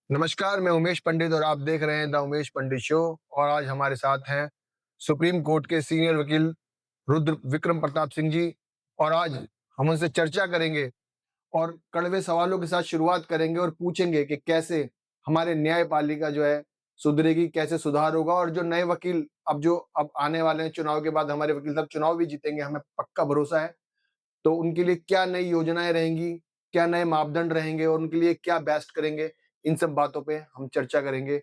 नमस्कार, मैं उमेश पंडित और आप देख रहे हैं द उमेश पंडित शो। और आज हमारे साथ हैं सुप्रीम कोर्ट के सीनियर वकील रुद्र विक्रम प्रताप सिंह जी। और आज हम उनसे चर्चा करेंगे और कड़वे सवालों के साथ शुरुआत करेंगे और पूछेंगे कि कैसे हमारे न्यायपालिका जो है सुधरेगी, कैसे सुधार होगा। और जो नए वकील अब आने वाले हैं, चुनाव के बाद हमारे वकील साहब चुनाव भी जीतेंगे, हमें पक्का भरोसा है। तो उनके लिए क्या नई योजनाएं रहेंगी, क्या नए मापदंड रहेंगे और उनके लिए क्या बेस्ट करेंगे, इन सब बातों पे हम चर्चा करेंगे।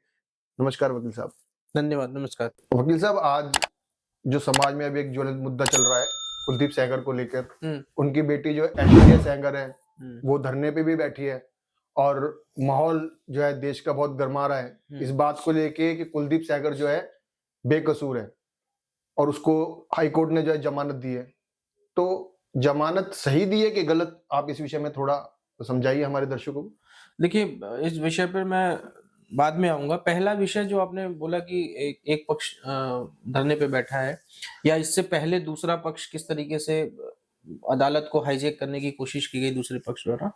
नमस्कार वकील साहब। धन्यवाद, नमस्कार। वकील साहब, आज जो समाज में अभी एक ज्वलंत मुद्दा चल रहा है कुलदीप सेंगर को लेकर, हुँ, उनकी बेटी जो ऐश्वर्या सेंगर है हुँ, वो धरने पे भी बैठी है और माहौल जो है देश का बहुत गर्मा रहा है हुँ। इस बात को लेके कि कुलदीप सेंगर जो है बेकसूर है और उसको हाई कोर्ट ने जो है जमानत दी है। तो जमानत सही दी है कि गलत, आप इस विषय में थोड़ा समझाइए हमारे दर्शकों को। देखिए इस विषय पर मैं बाद में आऊँगा। पहला विषय जो आपने बोला कि एक एक पक्ष धरने पे बैठा है या इससे पहले दूसरा पक्ष किस तरीके से अदालत को हाईजैक करने की कोशिश की गई दूसरे पक्ष द्वारा।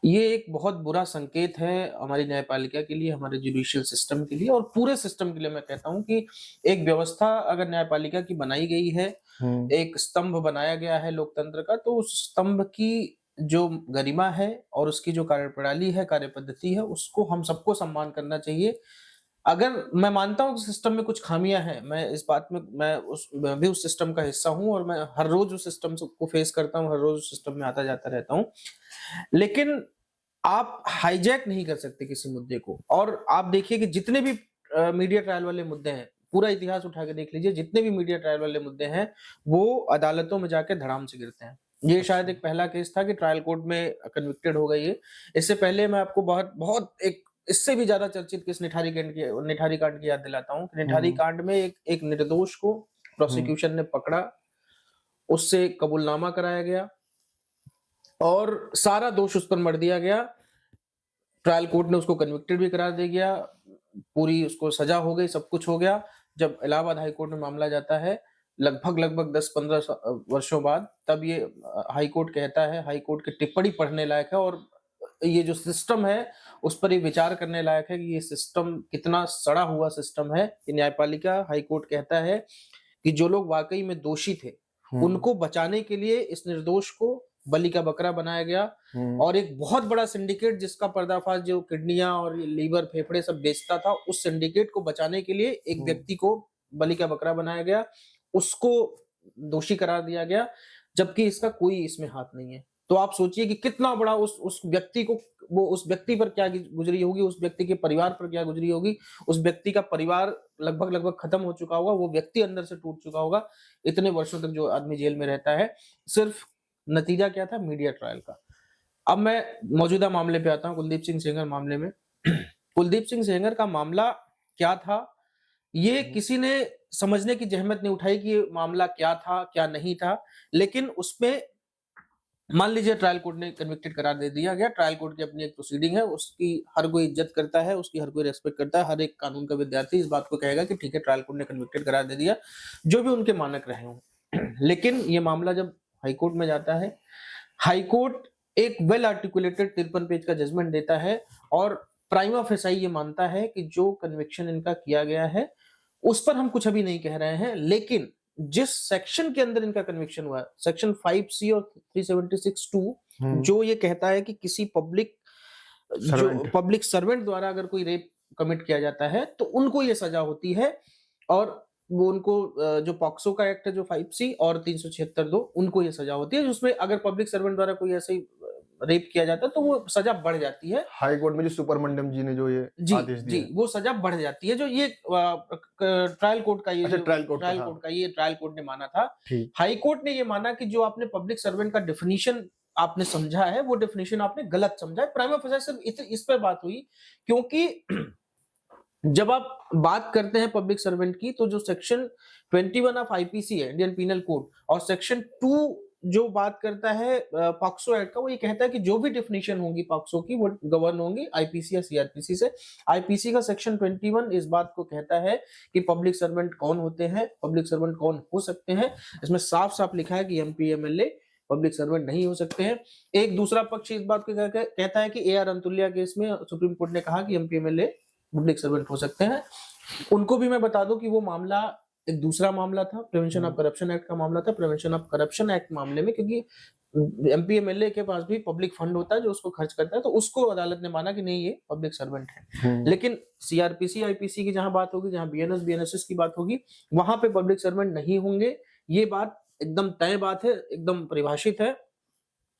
ये एक बहुत बुरा संकेत है हमारी न्यायपालिका के लिए, हमारे जुडिशियल सिस्टम के लिए और पूरे सिस्टम के लिए। मैं कहता हूँ कि एक व्यवस्था अगर न्यायपालिका की बनाई गई है, हम्म। एक स्तंभ बनाया गया है लोकतंत्र का, तो उस स्तंभ की जो गरिमा है और उसकी जो कार्यप्रणाली है, कार्यपद्धति है, उसको हम सबको सम्मान करना चाहिए। अगर मैं मानता हूँ कि सिस्टम में कुछ खामियाँ हैं, मैं इस बात में मैं भी उस सिस्टम का हिस्सा हूँ और मैं हर रोज़ उस सिस्टम को फेस करता हूँ, हर रोज़ उस सिस्टम में आता-जाता रहता हूँ। लेकिन आप हाईजैक नहीं कर सकते किसी मुद्दे को। और आप देखिए कि जितने भी मीडिया ट्रायल वाले मुद्दे हैं, पूरा इतिहास उठा के देख लीजिए, जितने भी मीडिया ट्रायल वाले मुद्दे हैं, वो अदालतों में जाके धड़ाम से गिरते हैं। ये शायद अच्छा। एक पहला केस था कि ट्रायल कोर्ट में कन्विक्टेड हो गई है। इससे पहले मैं आपको बहुत बहुत एक इससे भी ज़्यादा चर्चित केस निठारी कांड की याद दिलाता हूँ। निठारी हम्म। कांड में एक एक निर्दोष को हम्म। प्रोसिक्यूशन ने पकड़ा, उससे कबूलनामा कराया गया और सारा दोष उस पर मढ़ दिया गया। ट्रायल कोर्ट ने उसको कन्विक्टेड भी करार दे गया, पूरी उसको सजा हो गई, सब कुछ हो गया। जब इलाहाबाद हाई कोर्ट में मामला जाता है, लगभग 10-15 वर्षों बाद, तब ये हाई कोर्ट कहता है, हाई कोर्ट की टिप्पणी पढ़ने लायक है और ये जो सिस्टम है, उस पर ये विचार करने लायक है कि ये सिस्टम कितना सड़ा हुआ सिस्टम है। ये न्यायपालिका हाई कोर्ट कहता है कि जो लोग वाक़ई में दोषी थे, हम्म। उनको बचाने के लिए इस निर्दोष को बलि का बकरा बनाया गया हम्म। और एक बहुत बड़ा सिंडिकेट जिसका पर्दाफाश जो किडनियाँ और ये लीवर, फेफड़े सब बेचता था, उस सिंडिकेट को बचाने के लिए एक हम्म। व्यक्ति को बलि का बकरा बनाया गया, उसको दोषी करार दिया गया, जबकि इसका कोई इसमें हाथ नहीं है। तो आप सोचिए कि कितना बड़ा उस व्यक्ति को वो उस व्यक्ति पर क्या गुज़री होगी, उस व्यक्ति के परिवार पर क्या गुज़री होगी, उस व्यक्ति का परिवार लगभग खत्म हो चुका होगा, वो व्यक्ति अंदर से टूट चुका होगा, इतने वर्षों तक जो आदमी जेल में रहता है, सिर्फ नतीजा क्या था? मीडिया ट्रायल का। अब मैं मौजूदा मामले पे आता हूँ, कुलदीप सिंह सेंगर मामले में। कुलदीप सिंह सेंगर का मामला क्या था? ये हम्म। किसी ने समझने की ज़हमत नहीं उठाई कि ये मामला क्या था, क्या नहीं था। लेकिन उसमें मान लीजिए ट्रायल कोर्ट ने कन्विक्टेड करार दे दिया गया, ट्रायल कोर्ट की अपनी एक प्रोसीडिंग है, उसकी हर कोई इज़्ज़त करता है, उसकी हर कोई रिस्पेक्ट करता है, हर एक कानून का विद्यार्थी इस बात को कहेगा कि ठीक है, ट्रायल कोर्ट ने कन्विक्टेड करार दे दिया, जो भी उनके मानक रहे हों। लेकिन ये मामला जब हाई कोर्ट में जाता है, हाई कोर्ट एक वेल आर्टिकुलेटेड 53 पेज का जजमेंट देता है और प्राइमा फेसाई ये मानता है कि जो कन्विक्शन इनका किया गया है, उस पर हम कुछ अभी नहीं कह रहे हैं, लेकिन जिस सेक्शन के अंदर इनका कन्विक्शन हुआ है, सेक्शन 5C और 376(2), हम्म। जो ये कहता है कि किसी सर्वेंट। पब्लिक सर्वेंट द्वारा अगर कोई रेप कमिट किया जाता है, तो उनको ये सजा होती है और वो उनको जो पॉक्सो का एक्ट है जो 5C और 376(2), उनको ये सजा होती है, जिसमें अगर पब्लिक सर्वेंट द्वारा कोई ऐसे ही रेप किया जाता है, तो वो सजा बढ़ जाती है। हाई कोर्ट में जो सुपरमंडम जी ने जो ये जी, आदेश जी, दिया है। वो सज़ा बढ़ जाती है जो ये ट्रायल कोर्ट का अच्छा, ट्रायल कोर्ट का था। ये ट्रायल कोर्ट ने माना था। ठीक। हाई कोर्ट ने ये माना कि जो आपने पब्लिक सर्वेंट का डेफिनिशन आपने समझा है, वो डेफिनिशन आपने गलत समझा है। प्राइमा फेसाई सिर्फ इस पर बात हुई क्योंकि जब आप बात करते हैं पब्लिक सर्वेंट की, तो जो सेक्शन 21 ऑफ आईपीसी है, इंडियन पीनल कोड, और सेक्शन 2 जो बात करता है पॉक्सो एक्ट का, वो ये कहता है कि जो भी डेफिनेशन होंगी पॉक्सो की, वो गवर्न होंगी आईपीसी या सीआरपीसी से। आईपीसी का सेक्शन 21 इस बात को कहता है कि पब्लिक सर्वेंट कौन होते हैं, पब्लिक सर्वेंट कौन हो सकते हैं। इसमें साफ-साफ लिखा है कि एमपी, एमएलए पब्लिक सर्वेंट नहीं हो सकते हैं। एक दूसरा पक्ष इस बात को कहता है कि AR अंतुल्या केस में सुप्रीम कोर्ट ने कहा कि MP MLA पब्लिक सर्वेंट हो सकते हैं। उनको भी मैं बता दूं कि वो मामला एक दूसरा मामला था, प्रिवेंशन ऑफ करप्शन एक्ट का मामला था। प्रिवेंशन ऑफ करप्शन एक्ट मामले में क्योंकि MP MLA के पास भी पब्लिक फंड होता है जो उसको खर्च करता है, तो उसको अदालत ने माना कि नहीं ये पब्लिक सर्वेंट है। लेकिन CRPC IPC की जहां बात होगी, जहां BNS BNSS की बात होगी, वहां पे पब्लिक सर्वेंट नहीं होंगे। ये बात एकदम तय बात है, एकदम परिभाषित है।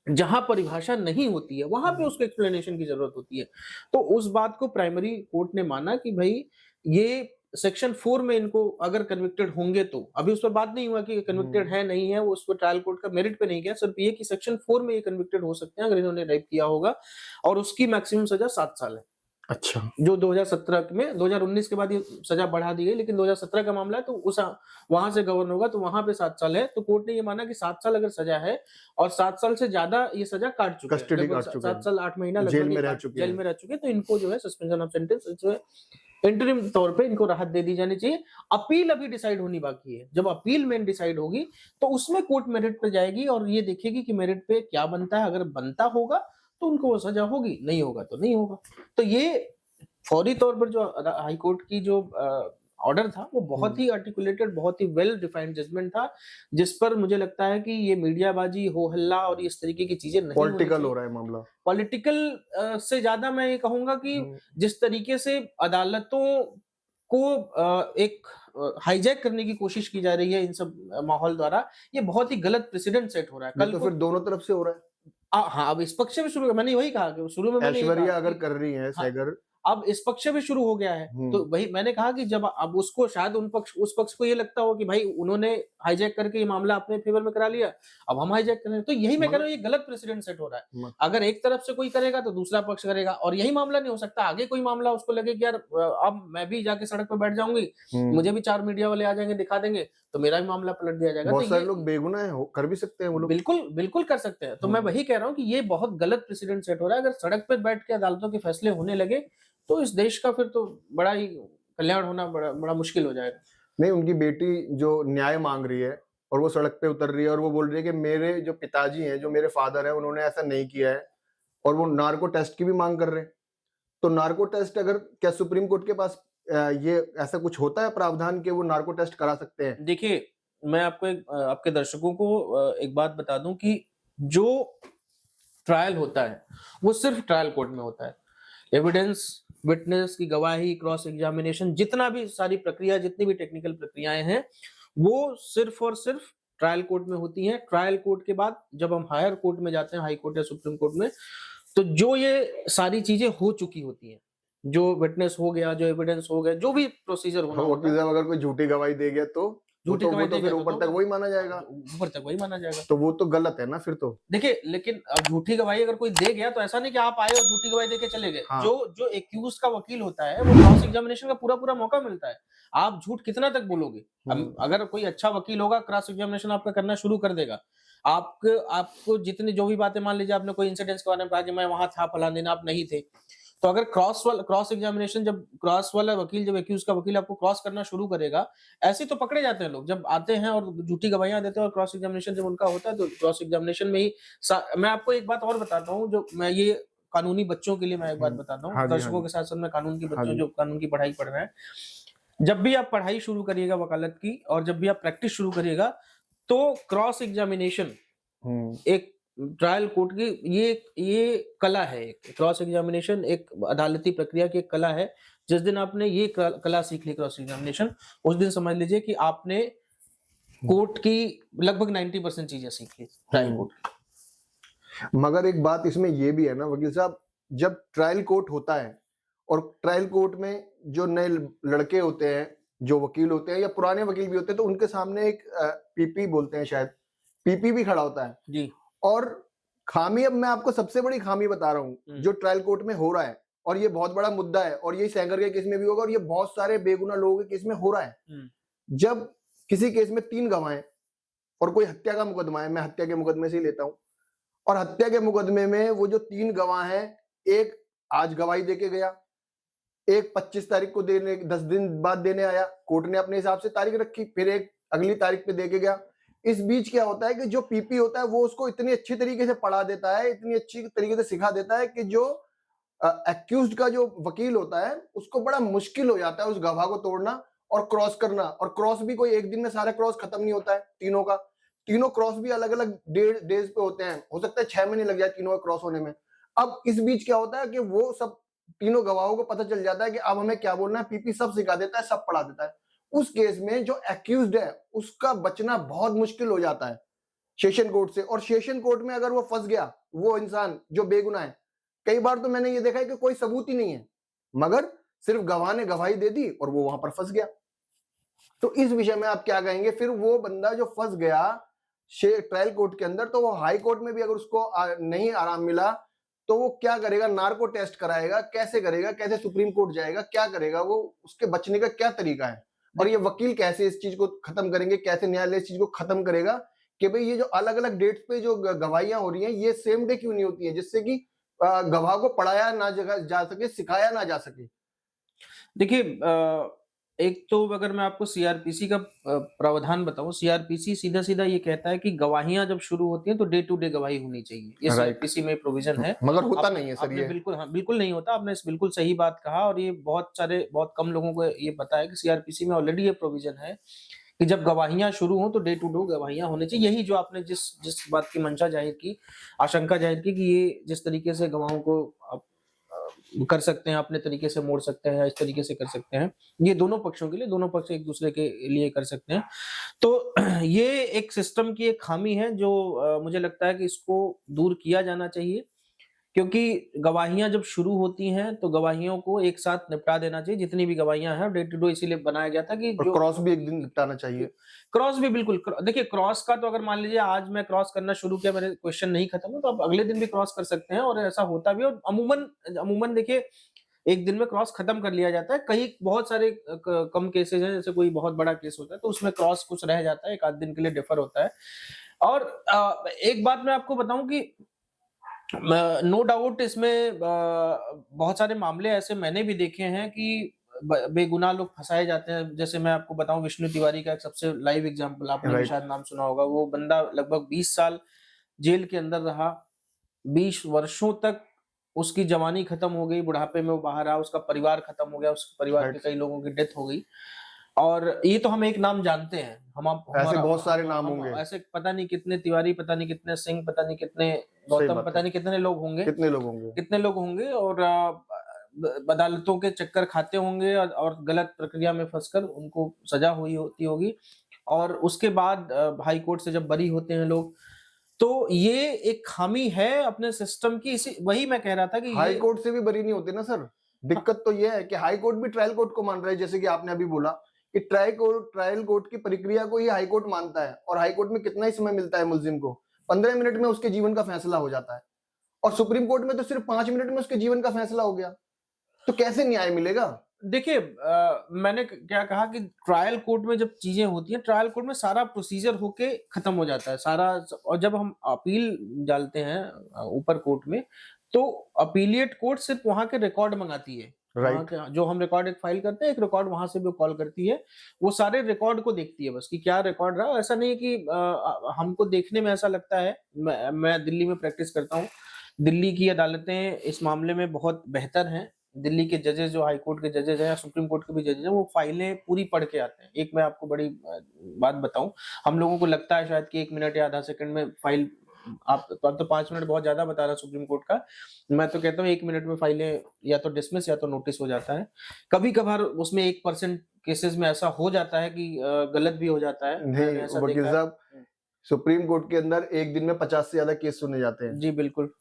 जहां परिभाषा नहीं होती है वहां पे उसको एक्सप्लेनेशन की जरूरत होती है। तो उस बात को प्राइमरी कोर्ट ने माना कि भाई ये सेक्शन 4 में इनको अगर कन्विक्टेड होंगे, तो अभी उस पर बात नहीं हुआ कि कन्विक्टेड है नहीं है, वो उस पर ट्रायल कोर्ट का मेरिट पे नहीं गया, सिर्फ ये कि सेक्शन 4 में ये कन्विक्टेड हो सकते हैं अगर इन्होंने रेप किया होगा, और उसकी मैक्सिमम सजा 7 साल है। अच्छा, जो 2017 में 2019 के बाद ये सजा बढ़ा दी गई, लेकिन 2017 का मामला है तो उस वहां से गवर्न होगा, तो वहां पे 7 साल है। तो कोर्ट ने ये माना कि 7 साल अगर सजा है और 7 साल से ज्यादा ये सजा काट चुके हैं, कस्टडी काट चुके 7 हैं, साल 8 महीना जेल लगभग में रह चुके जेल हैं। में रह चुके हैं, तो इनको जो है सस्पेंशन ऑफ सेंटेंस इंटरिम तौर पे इनको राहत दे दी जानी चाहिए। अपील अभी डिसाइड होनी बाकी है। जब अपील मेन डिसाइड होगी तो उसमें कोर्ट मेरिट पे जाएगी और ये देखेगी कि मेरिट पे क्या बनता है। अगर बनता होगा तो उनको वो सजा होगी, नहीं होगा तो नहीं होगा। तो ये फौरी तौर पर जो हाई कोर्ट की जो ऑर्डर था वो बहुत ही आर्टिकुलेटेड, बहुत ही वेल डिफाइंड जजमेंट था, जिस पर मुझे लगता है कि ये मीडियाबाजी, हो हल्ला और इस तरीके की चीजें नहीं पॉलिटिकल हो रहा है मामला। पॉलिटिकल से ज्यादा मैं ये कहूंगा कि जिस तरीके से अदालतों को एक हाईजैक करने की कोशिश की जा रही है इन सब माहौल द्वारा, ये बहुत ही गलत प्रेसिडेंट सेट हो रहा है। कल तो फिर दोनों तरफ से हो रहा है। हाँ, अब इस पक्ष से भी शुरू, मैंने वही कहा कि शुरू में मैंने ऐश्वर्या अगर कर रही है सैगर, अब इस पक्ष से भी शुरू हो गया है। तो वही मैंने कहा कि जब अब उसको शायद उस पक्ष को ये लगता हो कि भाई उन्होंने हाईजैक करके ये मामला अपने फेवर में करा लिया, अब हम हाईजैक करें, तो यही मैं कह रहा हूँ ये गलत प्रेसिडेंट सेट हो रहा है। अगर एक तरफ से कोई करेगा तो दूसरा पक्ष करेगा, और यही मामला नहीं हो सकता आगे कोई मामला उसको लगे कि यार अब मैं भी जाके सड़क पर बैठ जाऊंगी, मुझे भी 4 मीडिया वाले आ जाएंगे, दिखा देंगे, तो मेरा भी मामला पलट दिया जाएगा। बहुत सारे लोग बेगुनाह हैं, कर भी सकते हैं वो लोग। बिल्कुल बिल्कुल कर सकते हैं। तो मैं वही कह रहा हूँ कि ये बहुत गलत प्रेसिडेंट सेट हो रहा है। अगर सड़क पर बैठ के अदालतों के फैसले होने लगे तो इस देश का फिर तो बड़ा ही कल्याण होना बड़ा मुश्किल हो जाएगा। नहीं, उनकी बेटी जो न्याय मांग रही है और वो सड़क पे उतर रही है और वो बोल रही है कि मेरे जो पिताजी हैं, जो मेरे फादर हैं, उन्होंने ऐसा नहीं किया है, और वो नार्को टेस्ट की भी मांग कर रहे हैं। तो नार्को टेस्ट अगर क्या सुप्रीम कोर्ट के पास ये ऐसा कुछ होता है प्रावधान के वो नार्को टेस्ट करा सकते हैं? देखिए, मैं आपको आपके दर्शकों को एक बात बता दूं कि जो ट्रायल होता है वो सिर्फ ट्रायल कोर्ट में होता है। एविडेंस, विटनेस की गवाही, क्रॉस एग्जामिनेशन, जितना भी सारी प्रक्रिया, जितनी भी टेक्निकल प्रक्रियाएं हैं, वो सिर्फ और सिर्फ ट्रायल कोर्ट में होती हैं। ट्रायल कोर्ट के बाद जब हम हायर कोर्ट में जाते हैं, हाई कोर्ट या सुप्रीम कोर्ट में, तो जो ये सारी चीजें हो चुकी होती हैं, जो विटनेस हो गया, जो एविडेंस हो गया, जो भी प्रोसीजर होना होता है, अगर कोई झूठी गवाही दे गया तो झूठी गवाही तो फिर ऊपर तक वही माना जाएगा, ऊपर तक वही माना जाएगा। तो वो तो गलत है ना फिर तो। देखिए, लेकिन अब झूठी गवाही अगर कोई दे गया तो ऐसा नहीं कि आप आए और झूठी गवाही देके चले गए। हाँ। जो एक्यूज का वकील होता है वो क्रॉस एग्जामिनेशन का पूरा मौका मिलता है। आप झूठ कितना तक बोलोगे? अगर कोई अच्छा वकील होगा, क्रॉस एग्जामिनेशन आपका करना शुरू कर देगा। आपको जितनी जो भी बातें, मान लीजिए आपने कोई इंसिडेंट्स के बारे में कहा कि मैं वहां था फलाने दिन, आप नहीं थे, तो अगर क्रॉस एग्जामिनेशन, जब क्रॉस वाला वकील, जब एक्यूज का वकील आपको क्रॉस करना शुरू करेगा, ऐसे तो पकड़े जाते हैं लोग जब आते हैं और झूठी गवाहियां देते हैं, और क्रॉस एग्जामिनेशन जब उनका होता है तो क्रॉस एग्जामिनेशन में ही मैं आपको एक बात और बताता हूँ, जो मैं ये कानूनी बच्चों के लिए मैं एक बात बताता हूँ, दर्शकों के साथ साथ मैं कानून के बच्चों जो कानून की पढ़ाई पढ़ रहे हैं, जब भी आप पढ़ाई शुरू करिएगा वकालत की और जब भी आप प्रैक्टिस शुरू करिएगा, तो क्रॉस एग्जामिनेशन एक ट्रायल कोर्ट की ये कला है। क्रॉस एग्जामिनेशन एक अदालती प्रक्रिया की एक कला है। जिस दिन आपने ये कला सीख ली, क्रॉस एग्जामिनेशन, उस दिन समझ लीजिए कि आपने कोर्ट की लगभग 90% चीजें सीख ली, ट्रायल कोर्ट। मगर एक बात इसमें ये भी है ना वकील साहब, जब ट्रायल कोर्ट होता है और ट्रायल कोर्ट में जो नए लड़के होते हैं, जो वकील होते हैं या पुराने वकील भी होते हैं, तो उनके सामने एक पीपी बोलते हैं शायद, पीपी भी खड़ा होता है जी। और खामी, अब मैं आपको सबसे बड़ी खामी बता रहा हूँ जो ट्रायल कोर्ट में हो रहा है, और ये बहुत बड़ा मुद्दा है, और ये सैंगर के केस में भी होगा, और ये बहुत सारे बेगुनाह लोगों के केस में हो रहा है। जब किसी केस में 3 गवाह हैं और कोई हत्या का मुकदमा है, मैं हत्या के मुकदमे से ही लेता हूं, और हत्या के मुकदमे में वो जो 3 गवाह हैं, एक आज गवाही देके गया, एक 25 तारीख को देने, 10 दिन बाद देने आया, कोर्ट ने अपने हिसाब से तारीख रखी, फिर एक अगली तारीख पे देके गया, इस बीच क्या होता है कि जो पीपी होता है वो उसको इतनी अच्छी तरीके से पढ़ा देता है, इतनी अच्छी तरीके से सिखा देता है कि जो एक्यूज्ड का जो वकील होता है उसको बड़ा मुश्किल हो जाता है उस गवाह को तोड़ना और क्रॉस करना। और क्रॉस भी कोई एक दिन में सारा क्रॉस खत्म नहीं होता है तीनों का। तीनों क्रॉस भी अलग अलग डेज पे होते हैं, हो सकता है 6 महीने लग जाए तीनों का क्रॉस होने में। अब इस बीच क्या होता है कि वो सब तीनों गवाहों को पता चल जाता है कि अब हमें क्या बोलना है, पीपी सब सिखा देता है, सब पढ़ा देता है। उस केस में जो एक्यूज्ड है उसका बचना बहुत मुश्किल हो जाता है सेशन कोर्ट से। और सेशन कोर्ट में अगर वो फंस गया, वो इंसान जो बेगुनाह है, कई बार तो मैंने ये देखा है कि कोई सबूत ही नहीं है, मगर सिर्फ गवाह ने गवाही दे दी और वो वहां पर फंस गया। तो इस विषय में आप क्या कहेंगे? फिर वो बंदा जो फंस गया ट्रायल कोर्ट के अंदर, तो वो हाई कोर्ट में भी अगर उसको नहीं आराम मिला तो वो क्या करेगा? नार्को टेस्ट कराएगा, कैसे करेगा? कैसे सुप्रीम कोर्ट जाएगा? क्या करेगा वो? उसके बचने का क्या तरीका है? और ये वकील कैसे इस चीज को खत्म करेंगे? कैसे न्यायालय इस चीज को खत्म करेगा कि भाई ये जो अलग अलग डेट्स पे जो गवाहियां हो रही हैं ये सेम डे क्यों नहीं होती है, जिससे कि गवाह को पढ़ाया ना जा सके, सिखाया ना जा सके? देखिए एक तो अगर मैं आपको सीआरपीसी का प्रावधान बताऊं, सीआरपीसी सीधा सीधा ये कहता है कि गवाहियां जब शुरू होती हैं तो डे टू डे गवाही होनी चाहिए। ये राइट। सीआरपीसी में प्रोविजन है। मगर होता आपने नहीं है सर आपने ये। बिल्कुल, हाँ, बिल्कुल नहीं होता। आपने बिल्कुल सही बात कहा और ये बहुत कम लोगों को ये पता है कि सीआरपीसी में ऑलरेडी ये प्रोविजन है कि जब गवाहियां शुरू हो तो डे टू डे गवाहियां होनी चाहिए। यही जो आपने जिस जिस बात की मंशा जाहिर की, आशंका जाहिर की कि ये जिस तरीके से गवाहों को आप कर सकते हैं, अपने तरीके से मोड़ सकते हैं, इस तरीके से कर सकते हैं, ये दोनों पक्षों के लिए, दोनों पक्ष एक दूसरे के लिए कर सकते हैं। तो ये एक सिस्टम की एक खामी है जो मुझे लगता है कि इसको दूर किया जाना चाहिए, क्योंकि गवाहियां जब शुरू होती हैं तो गवाहियों को एक साथ निपटा देना चाहिए, जितनी भी गवाहियां हैं। डे टू डे इसीलिए बनाया गया था कि और जो क्रॉस भी एक दिन निपटाना चाहिए। क्रॉस भी बिल्कुल देखिए, क्रॉस का तो अगर मान लीजिए आज मैं क्रॉस करना शुरू किया, मेरे क्वेश्चन नहीं खत्म हुआ, तो आप अगले दिन भी क्रॉस कर सकते हैं और ऐसा होता भी है। और अमूमन अमूमन देखिए एक दिन में क्रॉस खत्म कर लिया जाता है। कई बहुत सारे कम केसेस हैं, जैसे कोई बहुत बड़ा केस होता है तो उसमें क्रॉस कुछ रह जाता है, एक आध दिन के लिए डिफर होता है। और एक बात मैं आपको बताऊं कि नो डाउट इसमें बहुत सारे मामले ऐसे मैंने भी देखे हैं कि बेगुनाह लोग फंसाए जाते हैं। जैसे मैं आपको बताऊं, विष्णु तिवारी का एक सबसे लाइव एग्जांपल, आपने भी राइट। शायद नाम सुना होगा। वो बंदा लगभग 20 साल जेल के अंदर रहा, 20 वर्षों तक उसकी जवानी खत्म हो गई, बुढ़ापे में वो बाहर आया, उसका परिवार खत्म हो गया, उसके परिवार के राइट। कई लोगों की डेथ हो गई। और ये तो हम एक नाम जानते हैं, ऐसे हमारा बहुत सारे नाम हम होंगे। ऐसे पता नहीं कितने तिवारी, पता नहीं कितने सिंह, पता नहीं कितने सही गौतम, बात पता है। नहीं कितने लोग होंगे, कितने लोग होंगे? कितने लोग होंगे और अदालतों के चक्कर खाते होंगे और गलत प्रक्रिया में फंसकर उनको सजा हुई होती होगी। और उसके बाद हाई कोर्ट से जब बरी होते हैं लोग, तो ये एक खामी है अपने सिस्टम की। इसी वही मैं कह रहा था कि हाई ये कोर्ट से भी बरी नहीं होते ना सर। दिक्कत तो ये है कि हाई कोर्ट भी ट्रायल कोर्ट को मान रहा है, जैसे कि आपने अभी बोला कि ट्रायल कोर्ट की प्रक्रिया को ही हाई कोर्ट मानता है। और हाई कोर्ट में कितना ही समय मिलता है मुलजिम को? 15 मिनट में उसके जीवन का फैसला हो जाता है। और सुप्रीम कोर्ट में तो सिर्फ 5 मिनट में उसके जीवन का फैसला हो गया। तो कैसे न्याय मिलेगा? देखिए मैंने क्या कहा कि ट्रायल कोर्ट में जब चीजें होती हैं, ट्रायल कोर्ट में सारा प्रोसीजर होके खत्म हो जाता है सारा। और जब हम अपील डालते हैं ऊपर कोर्ट में, तो अपीलिएट कोर्ट सिर्फ वहां के रिकॉर्ड मंगाती है। वहां राइट। के जो हम रिकॉर्ड एक फाइल करते हैं, एक रिकॉर्ड वहां से भी कॉल करती है। वो सारे रिकॉर्ड को देखती है बस कि क्या रिकॉर्ड रहा। ऐसा नहीं है कि हमको देखने में ऐसा लगता है। मैं दिल्ली में प्रैक्टिस करता हूँ। दिल्ली की अदालतें इस मामले में बहुत बेहतर हैं। दिल्ली के जजेस, जो हाई कोर्ट के जजेस हैं या सुप्रीम कोर्ट के भी जजेस हैं, वो फाइलें पूरी पढ़ के आते हैं। एक मैं आपको बड़ी बात बताऊं, हम लोगों को लगता है शायद कि 1 मिनट या आधा सेकंड में फाइल, आप तो 5 मिनट बहुत ज्यादा बता रहा सुप्रीम कोर्ट का। मैं तो कहता हूँ 1 मिनट में फाइलें या तो डिसमिस या तो नोटिस हो जाता है। कभी कभार उसमें 1% केसेस में ऐसा हो जाता है कि गलत भी हो जाता है। मैंने नहीं ऐसा वकील देखा है। साहब, सुप्रीम कोर्ट के अंदर एक दिन में 50 से ज्यादा केस सुने जाते हैं। जी बिल्कुल।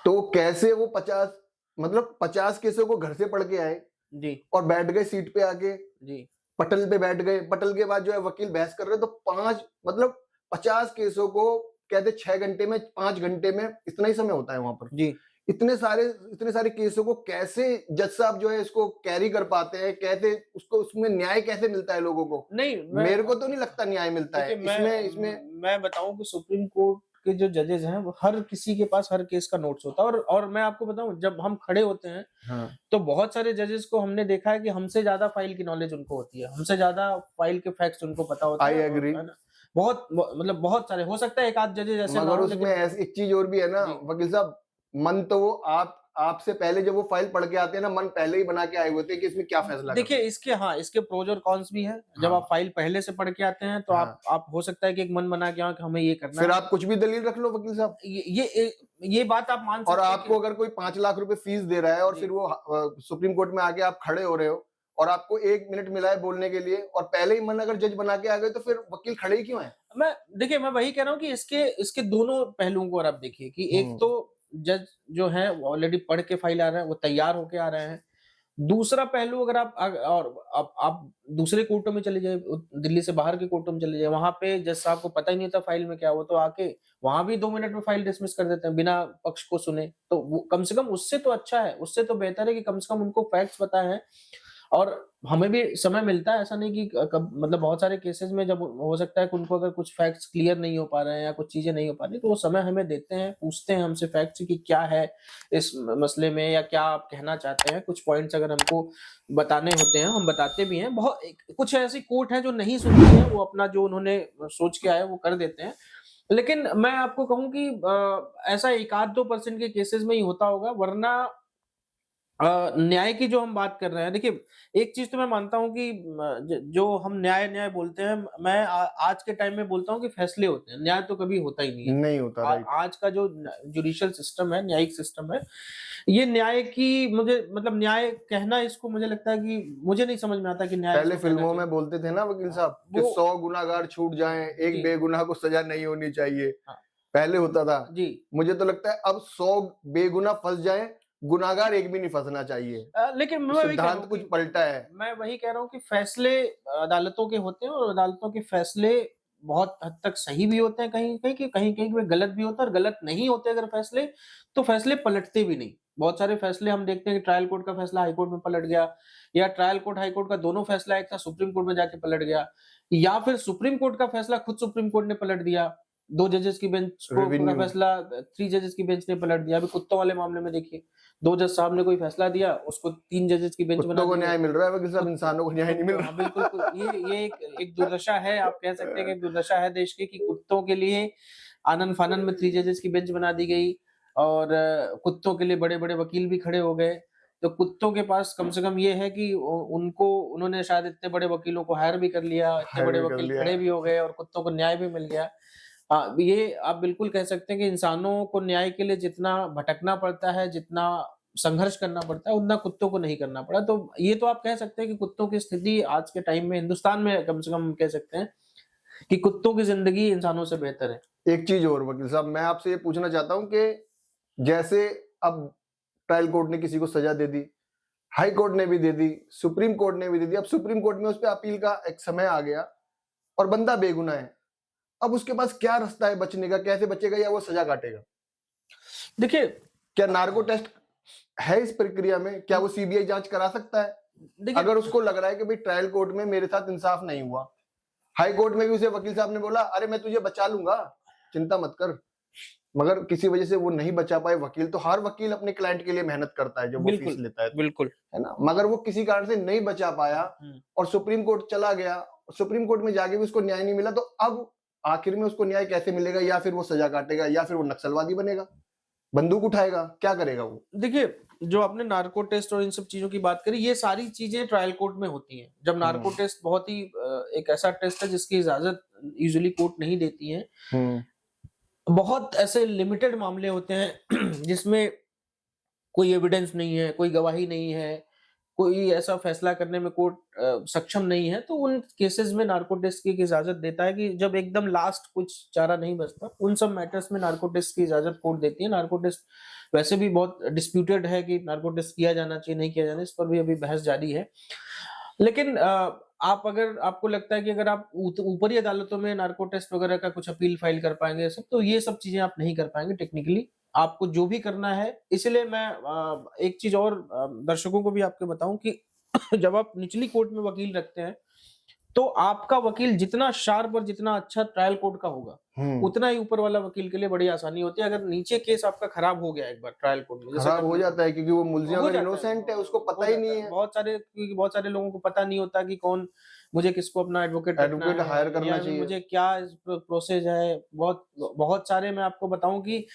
तो कैसे वो 50, मतलब 50 केसों को घर से पढ़ के आए जी और बैठ गए सीट पे आके, जी पटल पे बैठ गए। पटल के बाद जो है वकील बहस कर रहे हैं, तो 5 मतलब 50 केसों को कहते 6 घंटे में, 5 घंटे में इतना ही समय होता है वहां पर। जी इतने सारे केसों को कैसे जज साहब जो है इसको कैरी कर पाते हैं? कैसे उसको, उसमें न्याय कैसे मिलता है लोगों को? नहीं, मेरे को तो नहीं लगता न्याय मिलता है देखिए इसमें। मैं बताऊं कि सुप्रीम कोर्ट के जो जजेस हैं, वो हर किसी के पास हर केस का नोट्स होता है। और मैं आपको बताऊं, जब हम खड़े होते हैं हाँ। तो बहुत सारे जजेस को हमने देखा है कि हमसे ज्यादा फाइल की नॉलेज उनको होती है, हमसे ज्यादा फाइल के फैक्ट्स उनको पता होता आई है, एग्री। है ना। मतलब बहुत सारे हो सकता है, एक आध जजेस ऐसे ना मगर हो, उसमें लेकिन ऐसी एक चीज और भी है ना जी। वकील साहब, मन तो वो आपसे पहले जब वो फाइल पढ़ के आते हैं ना, मन पहले ही बना के आए हुए थे कि इसमें क्या फैसला देखिए करना है। इसके, हाँ, इसके प्रोज और कॉन्स भी हैं। जब आप हाँ फाइल पहले से पढ़ के आते हैं तो हाँ, आप हो सकता है कि एक मन बना के आओ कि हमें ये करना फिर है। आप कुछ भी दलील रख लो वकील साहब, ये बात आप मान और सकते हैं कि आपको अगर कोई 5 लाख रुपए फीस दे रहा है और जी। फिर वो सुप्रीम कोर्ट में आके आप खड़े हो रहे हो और आपको 1 मिनट मिला है बोलने के लिए और पहले ही मन अगर जज बना के आ गए तो फिर वकील खड़े ही क्यों है? मैं वही कह रहा हूँ कि इसके इसके दोनों पहलुओं को और आप देखिए कि एक हम्म, तो जज जो है वो ऑलरेडी पढ़ के फाइल आ रहे हैं, वो तैयार होके आ रहे हैं। दूसरा पहलू, अगर और आप दूसरे कोर्टों में चले जाइए, दिल्ली से बाहर के कोर्टों में चले जाइए, वहां पे जज साहब को पता ही नहीं था फाइल में क्या हुआ, तो आके वहां भी 2 मिनट में फाइल डिसमिस कर देते हैं बिना पक्ष को सुने। तो वो कम से कम उससे तो अच्छा है, उससे तो बेहतर है कि कम से कम उनको फैक्ट्स पता है और हमें भी समय मिलता है। ऐसा नहीं कि मतलब बहुत सारे केसेस में जब हो सकता है कि उनको अगर कुछ फैक्ट्स क्लियर नहीं हो पा रहे हैं या कुछ चीजें नहीं हो पा रही, तो वो समय हमें देते हैं, पूछते हैं हमसे फैक्ट्स कि क्या है इस मसले में या क्या आप कहना चाहते हैं। कुछ पॉइंट्स अगर हमको बताने होते हैं, हम बताते भी हैं। कुछ ऐसी कोर्ट है जो नहीं सुनती है, वो अपना जो उन्होंने सोच के आए वो कर देते हैं। लेकिन मैं आपको कहूँ कि ऐसा 1 आध 2% के केसेस में ही होता होगा, वरना न्याय की जो हम बात कर रहे हैं, देखिए एक चीज़ तो मैं मानता हूँ कि जो हम न्याय बोलते हैं, मैं आज के टाइम में बोलता हूँ कि फैसले होते हैं, न्याय तो कभी होता ही नहीं है। नहीं होता, राइट। आज का जो जुडिशियल सिस्टम है, न्यायिक सिस्टम है, ये न्याय की मुझे मतलब न्याय कहना, इसको मुझे लगता है कि मुझे नहीं समझ में आता कि न्याय पहले इसको कहना फिल्मों चाहिए। में बोलते थे ना वकील हाँ, साहब कि वो 100 गुनाहगार छूट जाएं, एक जी, बेगुनाह को सजा नहीं होनी चाहिए। हाँ, पहले होता था। जी। मुझे तो लगता है अब 100 बेगुनाह फंस जाएं, गुनाहगार एक भी नहीं फंसना चाहिए। लेकिन मैं वही कह रहा सिद्धांत हूँ कुछ कि पलटा है। मैं वही कह रहा हूँ कि फैसले अदालतों के होते हैं और अदालतों के फैसले बहुत हद तक सही भी होते हैं, कहीं-कहीं पे गलत भी होता है, और गलत नहीं होते अगर फैसले, तो फैसले पलटते भी नहीं। बहुत सारे फैसले हम देखते हैं कि ट्रायल कोर्ट का फैसला हाई कोर्ट में पलट गया, या ट्रायल कोर्ट, हाई कोर्ट का दोनों फैसला एक था, सुप्रीम कोर्ट में जाके पलट गया, या फिर सुप्रीम कोर्ट का फैसला खुद सुप्रीम कोर्ट ने पलट दिया। 2 जजेस की बेंच को का रेवेन्यू फैसला 3 जजेस की बेंच ने पलट दिया। अभी कुत्तों वाले मामले में देखिए, 2 जज साहब ने कोई फैसला दिया, उसको 3 जजेस की बेंच बना कुत्तों को दी गई। न्याय मिल रहा है वकील साहब, कुत्तों इंसानों को न्याय नहीं मिल कुत्तों हाँ, बिल्कुल ये एक दुर्दशा है, आप कह सकते हैं कि एक दुर्दशा है देश की, कि कुत्तों के लिए आनन-फानन में 3 जजेस की बेंच बना दी गई और कुत्तों के लिए बड़े-बड़े वकील भी खड़े हो गए। तो कुत्तों के पास कम से कम ये है कि उन्होंने शायद इतने बड़े वकीलों को हायर भी कर लिया, इतने हायर बड़े भी कर वकील लिया। खड़े भी हो गए और कुत्तों को न्याय भी मिल गया। ये आप बिल्कुल कह सकते हैं कि इंसानों को न्याय के लिए जितना भटकना पड़ता है, जितना संघर्ष करना पड़ता है, उतना कुत्तों को नहीं करना पड़ा। तो ये तो आप कह सकते हैं कि कुत्तों की स्थिति आज के टाइम में हिंदुस्तान में कम से कम हम कह सकते हैं कि कुत्तों की ज़िंदगी इंसानों से बेहतर है। एक चीज और वकील साहब, मैं आपसे ये पूछना चाहता हूं कि जैसे अब ट्रायल कोर्ट ने किसी को सजा दे दी, हाई कोर्ट ने भी दे दी, सुप्रीम कोर्ट ने भी दे दी, अब सुप्रीम कोर्ट में उस पर अपील का एक समय आ गया और बंदा बेगुनाह है, अब उसके पास क्या रास्ता है बचने का? कैसे बचेगा या वो सजा काटेगा? देखिए क्या नार्को टेस्ट है इस प्रक्रिया में? क्या वो सीबीआई जांच करा सकता है? देखिए अगर उसको लग रहा है कि भाई ट्रायल कोर्ट में मेरे साथ इंसाफ नहीं हुआ, हाई कोर्ट में भी उसे वकील साहब ने बोला अरे मैं तुझे बचा लूंगा, चिंता मत कर, मगर किसी वजह से वो नहीं बचा पाए वकील, तो हर वकील अपने क्लाइंट के लिए मेहनत करता है जब वो फीस बिल्कुल, लेता बिल्कुल। है ना, मगर वो किसी कारण से नहीं बचा पाया हुँ। और सुप्रीम कोर्ट चला गया, सुप्रीम कोर्ट में जाके भी उसको न्याय नहीं मिला, तो अब आखिर में उसको न्याय कैसे मिलेगा? या फिर वो सजा काटेगा या फिर वो नक्सलवादी बनेगा, बंदूक उठाएगा, क्या करेगा वो? देखिए, जो आपने नार्को टेस्ट और इन सब चीज़ों की बात करी, ये सारी चीज़ें ट्रायल कोर्ट में होती हैं। जब नार्को हम्म टेस्ट बहुत ही एक ऐसा टेस्ट है जिसकी इजाज़त यूजुअली कोर्ट नहीं देती है। हम्म बहुत ऐसे लिमिटेड मामले होते हैं जिसमें कोई एविडेंस नहीं है, कोई गवाही नहीं है, कोई ऐसा फैसला करने में कोर्ट सक्षम नहीं है, तो उन केसेस में नार्को टेस्ट की एक इजाज़त देता है कि जब एकदम लास्ट कुछ चारा नहीं बचता, उन सब मैटर्स में नार्को टेस्ट की इजाज़त कोर्ट देती है। नार्को टेस्ट वैसे भी बहुत डिस्प्यूटेड है कि नार्को टेस्ट किया जाना चाहिए, नहीं किया जाना, इस पर भी अभी बहस जारी है। लेकिन आप अगर आपको लगता है कि अगर आप ऊपरी अदालतों में नार्को टेस्ट वगैरह का कुछ अपील फाइल कर पाएँगे ये सब, तो ये सब चीज़ें आप नहीं कर पाएँगे टेक्निकली। आपको जो भी करना है, इसीलिए मैं एक चीज़ और दर्शकों को भी आपको बताऊँ कि जब आप निचली कोर्ट में वकील रखते हैं, तो आपका वकील जितना शार्प और जितना अच्छा ट्रायल कोर्ट का होगा, उतना ही ऊपर वाला वकील के लिए बड़ी आसानी होती है। अगर नीचे केस आपका खराब हो गया एक बार ट्रायल कोर्ट में, जैसे खराब हो जाता है, क्योंकि वो मुलजिम हो अगर जाता है, इनोसेंट है उसको हो पता ही जाता नहीं है। है। बहुत सारे लोगों को पता नहीं होता कि कौन मुझे किसको अपना एडवोकेट रखना एडवोकेट हायर है, करना या चाहिए। मुझे क्या प्रोसेस है। बहुत बहुत सारे, मैं आपको बताऊं कि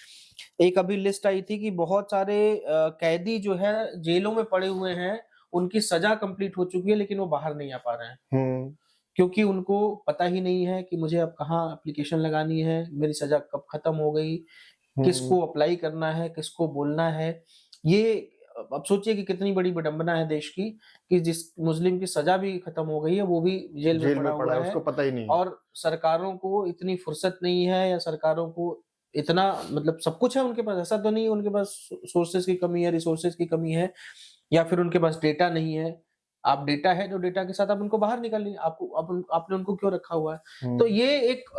एक अभी लिस्ट आई थी कि बहुत सारे कैदी जो है जेलों में पड़े हुए हैं, उनकी सजा कंप्लीट हो चुकी है लेकिन वो बाहर नहीं आ पा रहे हैं, क्योंकि उनको पता ही नहीं है कि मुझे अब कहाँ एप्लीकेशन लगानी है, मेरी सजा कब खत्म हो गई, किसको अप्लाई करना है, किसको बोलना है। ये अब सोचिए कि कितनी बड़ी विडंबना है देश की, कि जिस मुस्लिम की सजा भी खत्म हो गई है, वो भी जेल में जेल पड़ा में पड़ा हुआ है, है, उसको पता ही नहीं है। और सरकारों को इतनी फुर्सत नहीं है, या सरकारों को इतना, मतलब सब कुछ है उनके पास, ऐसा तो नहीं है उनके पास सोर्सेज की कमी है, रिसोर्सेज की कमी है, या फिर उनके पास डेटा नहीं है। आप डेटा है, जो डेटा के साथ आप उनको बाहर निकालिए, आपने उनको क्यों रखा हुआ है? तो ये एक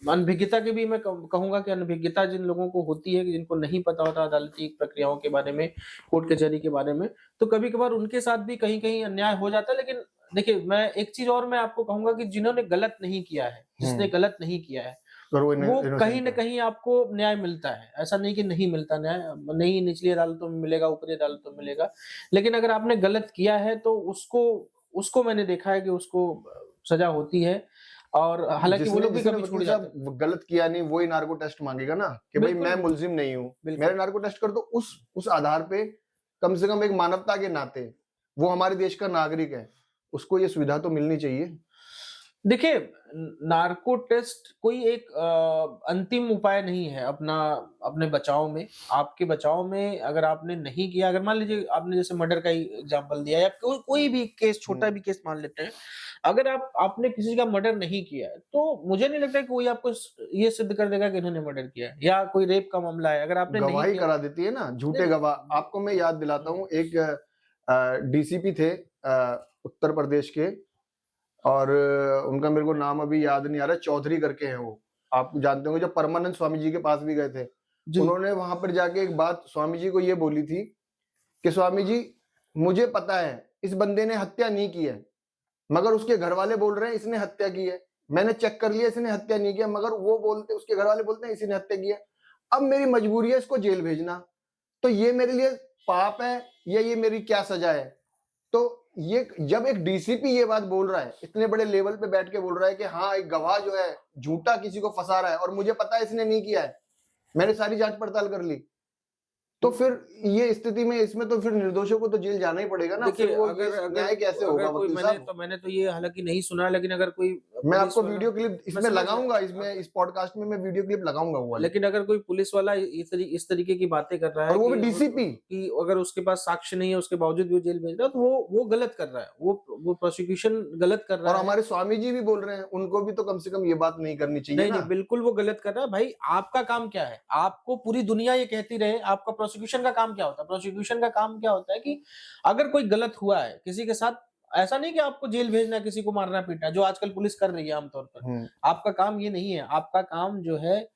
अनभिज्ञता की भी मैं कहूंगा कि अनभिज्ञता जिन लोगों को होती है, कि जिनको नहीं पता होता अदालती प्रक्रियाओं के बारे में, कोर्ट कचहरी के बारे में, तो कभी कभार उनके साथ भी कहीं कहीं अन्याय हो जाता है। लेकिन देखिए, मैं एक चीज और मैं आपको कहूंगा कि जिन्होंने गलत नहीं किया है, जिसने गलत नहीं किया है, और वो वो कहीं इनोसेंट न है। कहीं आपको न्याय मिलता है। ऐसा नहीं कि नहीं मिलता न्याय, नहीं निचली अदालतों में मिलेगा, ऊपरी अदालतों में मिलेगा। लेकिन अगर आपने गलत किया है तो उसको उसको मैंने देखा है कि उसको सज़ा होती है, और हालाँकि वो जिसने लोग भी जिसने कभी छूट वकील जाते हैं। साहब गलत किया नहीं, वही नार्को टेस्ट मांगेगा ना, कि भाई बिल्कुल, मैं मुलजिम नहीं हूँ, बिल्कुल। मेरा नार्को टेस्ट कर दो। उस आधार पे कम से कम एक मानवता के नाते वो हमारे देश का नागरिक है, उसको ये सुविधा तो मिलनी चाहिए। देखिए, नार्को टेस्ट कोई एक अंतिम उपाय नहीं है अपने बचाव में। आपके बचाव में अगर आपने नहीं किया, अगर मान लीजिए आपने जैसे मर्डर का ही एग्जांपल दिया, या कोई भी केस, छोटा भी केस मान लेते हैं, अगर आपने किसी का मर्डर नहीं किया है, तो मुझे नहीं लगता कि कोई आपको ये सिद्ध कर देगा कि इन्होंने मर्डर किया है, या कोई रेप का मामला है, अगर आपने नहीं गवाही किया। करा देती है ना, झूठे नहीं, गवाह। आपको मैं याद दिलाता हूँ, एक डीसीपी थे उत्तर प्रदेश के, और उनका मेरे को नाम अभी याद नहीं आ रहा, चौधरी करके हैं वो, आप जानते होंगे, जो परमानंद स्वामी जी के पास भी गए थे। जी। उन्होंने वहां पर जाके एक बात स्वामी जी को ये बोली थी कि स्वामी जी, मुझे पता है इस बंदे ने हत्या नहीं की है, मगर उसके घर वाले बोल रहे हैं इसने हत्या की है। मैंने चेक कर लिया, इसने हत्या नहीं किया, मगर वो बोलते, उसके घर वाले बोलते हैं इसने हत्या की है। अब मेरी मजबूरी है इसको जेल भेजना, तो ये मेरे लिए पाप है या ये मेरी क्या सजा है? तो ये जब एक डीसीपी ये बात बोल रहा है, इतने बड़े लेवल पे बैठ के बोल रहा है कि हाँ, एक गवाह जो है झूठा किसी को फंसा रहा है और मुझे पता है इसने नहीं किया है, मैंने सारी जांच पड़ताल कर ली, तो फिर ये स्थिति में इसमें तो फिर निर्दोषों को तो जेल जाना ही पड़ेगा ना। देखिए, फिर वो अगर ये अगर न्याय कैसे होगा अगर कोई, वकील मैंने साहब? तो ये हालांकि नहीं सुना, लेकिन अगर कोई मैं पुलिस आपको वाला, वीडियो क्लिप मैं इसमें समझ गया, लगाऊंगा, इसमें इस पॉडकास्ट में मैं वीडियो क्लिप लगाऊंगा वो वाली। लेकिन अगर कोई पुलिस वाला इस तरीके की बातें कर रहा है और वो कि भी डीसीपी। अगर उसके पास साक्ष्य नहीं है, उसके बावजूद भी वो जेल भेज रहा है, तो वो गलत कर रहा है, वो प्रोसिक्यूशन गलत कर रहा और है। हमारे स्वामी जी भी बोल रहे हैं, उनको भी तो कम से कम ये बात नहीं करनी चाहिए नहीं ना। नहीं, बिल्कुल वो गलत कर रहा है भाई। आपका काम क्या है? आपको पूरी दुनिया ये कहती रहे, आपका प्रोसिक्यूशन का काम क्या होता है? प्रोसिक्यूशन का काम क्या होता है कि अगर कोई गलत हुआ है किसी के साथ, ऐसा नहीं कि आपको जेल भेजना है, किसी को मारना पीटना है, जो आजकल पुलिस कर रही है आमतौर पर। हम्म, आपका काम ये नहीं है। आपका काम जो है,